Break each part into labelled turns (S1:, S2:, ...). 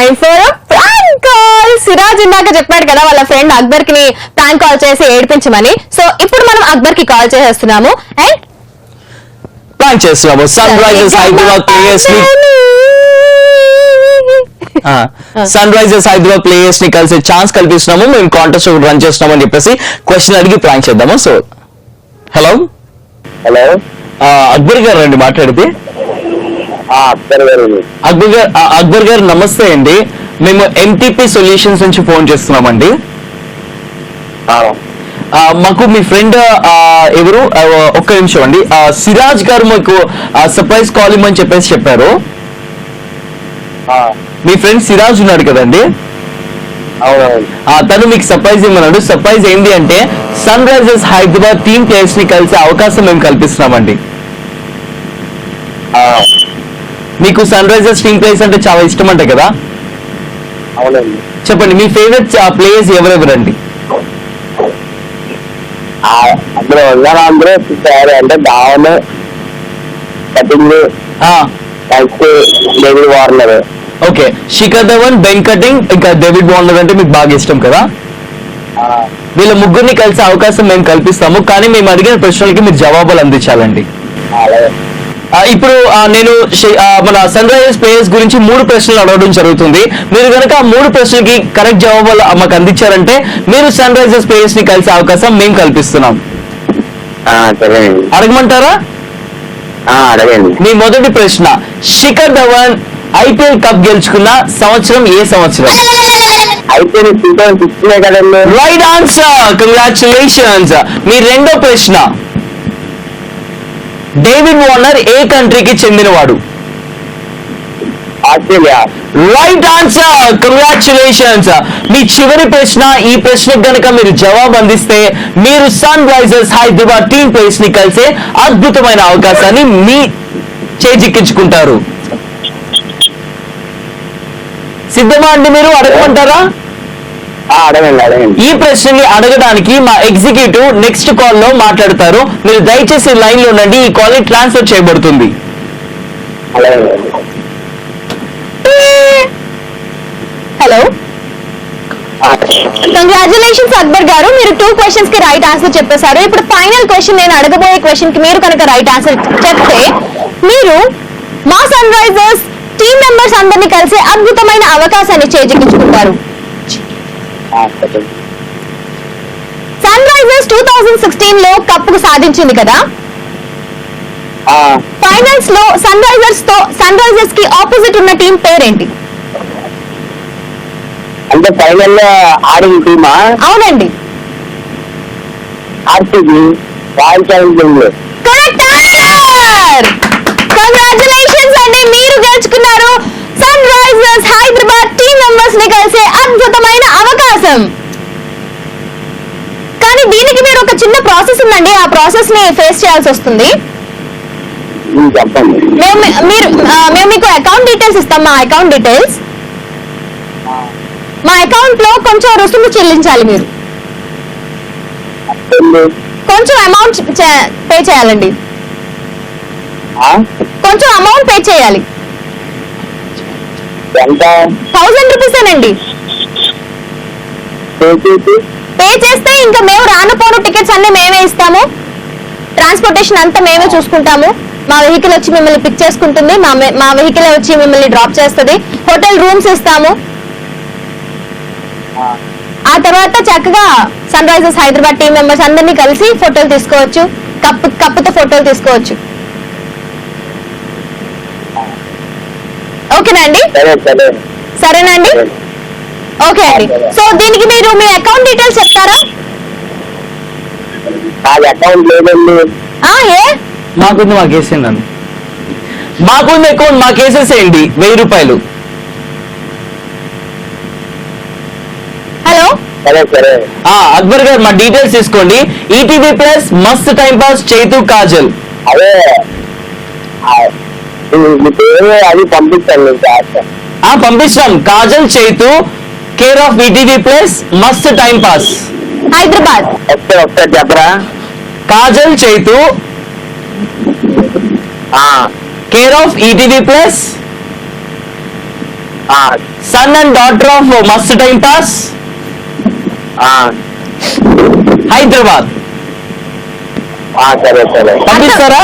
S1: Time for prank call. Siraj ఇందాక చెప్పాడు కదా వాళ్ళ ఫ్రెండ్ అక్బర్ కి ప్రాంక్ కాల్ చేసి ఏడిపించమని. సో ఇప్పుడు మనం అక్బర్ కి కాల్ చేసేస్తున్నాము అండ్
S2: ప్రాంక్ చేస్తున్నాము. సన్ రైజర్స్ హైదరాబాద్ ప్లేయర్స్ ని సన్ రైజర్స్ హైదరాబాద్ ప్లేయర్స్ ని కలిసే ఛాన్స్ కల్పిస్తున్నాము. మేము కాంటెస్ట్ రన్ చేస్తున్నాము అని చెప్పేసి క్వశ్చన్ అడిగి ప్రాంక్ చేద్దాము. సో హలో
S3: హలో
S2: అక్బర్ గారు అండి మాట్లాడితే. అక్బర్ గారు నమస్తే అండి. మేము ఎంటీపీ సొల్యూషన్స్ నుంచి ఫోన్ చేస్తున్నామండి. మాకు మీ ఫ్రెండ్ ఎవరు ఒక్క నిమిషం అండి, సిరాజ్ గారు మాకు సర్ప్రైజ్ కాల్ ఇమ్మని చెప్పేసి చెప్పారు. మీ ఫ్రెండ్ సిరాజ్ ఉన్నాడు కదండి, తను మీకు సర్ప్రైజ్ ఇమ్మన్నాడు. సర్ప్రైజ్ ఏంటి అంటే Sunrisers Hyderabad team players ని కలిసే అవకాశం మేము కల్పిస్తున్నామండి. మీకు సన్ రైజర్స్ టీమ్ ప్లేయర్స్ అంటే చాలా ఇష్టం అంట కదా.
S3: అవునండి.
S2: చెప్పండి మీ ఫేవరెట్ ప్లేయర్స్ ఎవరెవరండి?
S3: అందులో అందరూ అంటే Dhawan, cutting, David Warner.
S2: Okay, Shikhar Dhawan, Ben cutting, ఇంకా డేవిడ్ వార్నర్ అంటే మీకు బాగా ఇష్టం కదా. వీళ్ళ ముగ్గురిని కలిసే అవకాశం మేము కల్పిస్తాము, కానీ మేము అడిగిన ప్రశ్నలకి మీరు జవాబులు అందించాలండి. ఇప్పుడు నేను మన సన్ రైజర్స్ ప్లేయర్స్ గురించి 3 ప్రశ్నలు అడగడం జరుగుతుంది. మీరు కనుక ఆ 3 ప్రశ్నలకి కరెక్ట్ జవాబులు మాకు అందించారంటే మీరు సన్ రైజర్స్ ప్లేయర్స్ ని కలిసే అవకాశం మేము కల్పిస్తున్నాం. అడగమంటారా?
S3: అడగండి.
S2: మీ మొదటి ప్రశ్న, శిఖర్ ధవన్ ఐపీఎల్ కప్ గెలుచుకున్న సంవత్సరం ఏ సంవత్సరం?
S3: ఐపీఎల్ 2016 కదండి.
S2: Right answer, congratulations. మీ రెండో ప్రశ్న, డేవిడ్ వార్నర్ ఏ కంట్రీకి చెందినవాడు?
S3: ఆస్ట్రేలియా.
S2: Right answer, congratulations. మీ చివరి ప్రశ్న, ఈ ప్రశ్నకు గనక మీరు జవాబు అందిస్తే మీరు Sunrisers Hyderabad team players ని కలిసే అద్భుతమైన అవకాశాన్ని మీ చేజిక్కించుకుంటారు. సిద్ధమా అండి? మీరు అడగమంటారా?
S3: అడగండి.
S2: ఈ ప్రశ్నని అడగడానికి మా ఎగ్జిక్యూటివ్ నెక్స్ట్ కాల్ లో మాట్లాడతారు. మీరు దయచేసి లైన్ లో ఉండండి, ఈ కాల్ ని ట్రాన్స్ఫర్ చేయబడుతుంది.
S1: హలో, కంగ్రాచులేషన్స్ అక్బర్ గారు, మీరు 2 క్వశ్చన్స్ కి రైట్ ఆన్సర్ చెప్పేశారు. ఇప్పుడు ఫైనల్ క్వశ్చన్, నేను అడగబోయే క్వశ్చన్ కి మీరు కనుక రైట్ ఆన్సర్ చెప్తే మీరు మా సన్ రైజర్స్ టీమ్ మెంబర్స్ అందరినీ కలిసి అద్భుతమైన అవకాశాన్ని చేజిక్కించుకుంటారు. సన్ రైజర్స్ 2016 లో కప్పుకు సాధించింది కదా. ఫైనల్స్ లో సన్ రైజర్స్ కి ఆపోజిట్ ఉన్న టీం పేరేంటి?
S3: అంటే ఫైనల్ లో ఆడిన టీమా?
S1: అవునండి.
S3: RCB, royal challengers Bengaluru.
S1: Correct answer. Congratulations అండి, మీరు గెలుచుకున్నారు Sunrisers Hyderabad team members ని కలిసే అద్భుతమైన అవకాశం. కానీ దీనికి మీరు ఒక చిన్న ప్రాసెస్ ఉందండి, ఆ ప్రాసెస్ ని ఫేస్ చేయాల్సి వస్తుంది.
S3: చెప్పండి.
S1: మేము మీకు అకౌంట్ డీటెయిల్స్ ఇస్తాం. మా అకౌంట్ లో కొంచెం రుసుము చెల్లించాలి. మీరు కొంచెం అమౌంట్ పే చేయాలండి. కొంచెం అమౌంట్ పే చేయాలి. 1000 రూపీసేనండి. పే చేస్తే ఇంకా మేము రానుపోను టికెట్స్ అన్ని మేమే ఇస్తాము, ట్రాన్స్పోర్టేషన్ అంతా మేమే చూసుకుంటాము. మా వెహికల్ వచ్చి మిమ్మల్ని పిక్ చేసుకుంటుంది, మా వెహికల్ వచ్చి మిమ్మల్ని డ్రాప్ చేస్తుంది, హోటల్ రూమ్స్ ఇస్తాము. ఆ తర్వాత చక్కగా Sunrisers Hyderabad team members అందరినీ కలిసి ఫోటోలు తీసుకోవచ్చు, కప్పుతో ఫోటోలు తీసుకోవచ్చు. ఓకేనా అండి? సరేనండి, ఓకే అండి. సో దీనికి మీరు మీ అకౌంట్ డీటెయిల్స్ చెప్తారా?
S3: అకౌంట్ లేదండి.
S2: మాకుంది, మాకేసేయండి. మాకుంది అకౌంట్, మాకేసేసేయండి 1000 రూపాయలు.
S1: హలో,
S2: అక్బర్ గారు మా డీటెయిల్స్ తీసుకోండి. ETV plus, Mast time pass, Chaitu, Kajal.
S3: అదే అది పంపిస్తాను.
S2: పంపిస్తాం. Kajal, Chaitu, care of ETV plus, Mast time pass,
S1: Hyderabad.
S3: ఒకసారి చెప్పరా?
S2: Kajal, Chaitu, care of ETV plus, son and daughter of Mast time pass Hyderabad.
S3: సరే సరే
S2: పంపిస్తారా?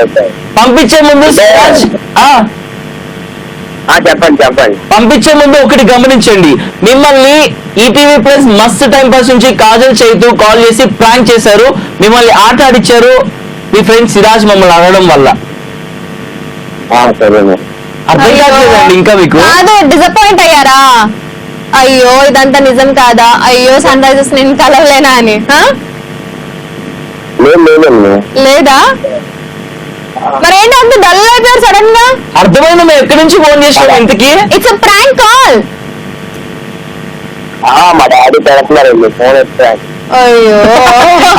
S3: ఓకే
S2: పంపించే ముందు సిరాజ్,
S3: చెప్పండి చెప్పండి.
S2: పంపించే ముందు ఒకటి గమనించండి, మిమ్మల్ని ETV plus Mast time pass నుంచి కాజల్ చైతు కాల్ చేసి ప్రాంక్ చేశారు, మిమ్మల్ని ఆట ఆడిచ్చారు మీ ఫ్రెండ్ సిరాజ్ మమ్మల్ని అనడం వల్ల.
S3: సరే
S2: అర్థం కావట్లేదండి ఇంకా మీకు?
S1: కాదు, డిసప్పాయింట్ అయ్యారా? అయ్యో ఇదంతా నిజం కాదా, అయ్యో సన్ రైజర్స్ నేను కలవలేనా అని
S3: లేదండి.
S1: లేదా? మరి ఏంటి అంత డల్ అయిపోయారు సడన్ గా?
S2: అర్థమైంది, మేము ఎక్కడి నుంచి ఫోన్ చేసాం ఇంతకి?
S1: It's prank call.
S3: మా డాడీ పెడుతున్నారండి ఫోన్ వచ్చాను.
S1: అయ్యో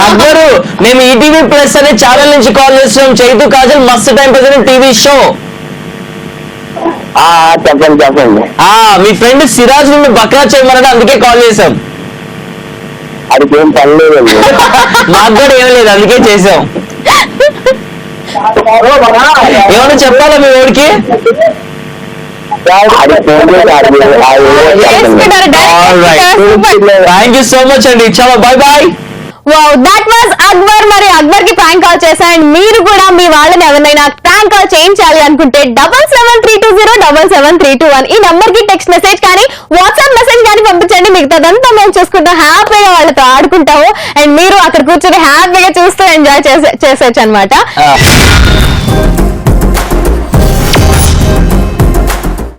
S2: అందరూ మేము ఈటీవీ ప్లస్ అనే ఛానల్ నుంచి కాల్ చేస్తున్నాం, చైతు కాజల్ మస్త్ టైం పాస్ అనే టీవీ షో.
S3: చెప్పండి చెప్పండి.
S2: మీ ఫ్రెండ్ సిరాజ్ నుండి బక్రా చేయమన్నాడు, అందుకే కాల్ చేసాం.
S3: అడికి ఏం పని లేదండి.
S2: మాకు కూడా ఏం లేదు, అందుకే చేసాం. ఏమన్నా చెప్పాలా మీ ఓడికి? థ్యాంక్ యూ సో మచ్ అండి, చాలా bye bye.
S1: Wow, that was Akbar. మరి అక్బర్ కి ప్రాంక్ కాల్ చేశాను. అండ్ మీరు కూడా మీ వాళ్ళని ఎవరినైనా ప్రాంక్ కాల్ చేయించాలి అనుకుంటే 7732077321 ఈ నంబర్ కి టెక్స్ట్ మెసేజ్ కానీ వాట్సాప్ మెసేజ్ కానీ పంపించండి. మిగతాదంతా మేము చూసుకుంటాం, హ్యాపీగా వాళ్ళతో ఆడుకుంటాము. అండ్ మీరు అక్కడ కూర్చొని హ్యాపీగా చూస్తూ ఎంజాయ్ చేసేయచ్చు అనమాట.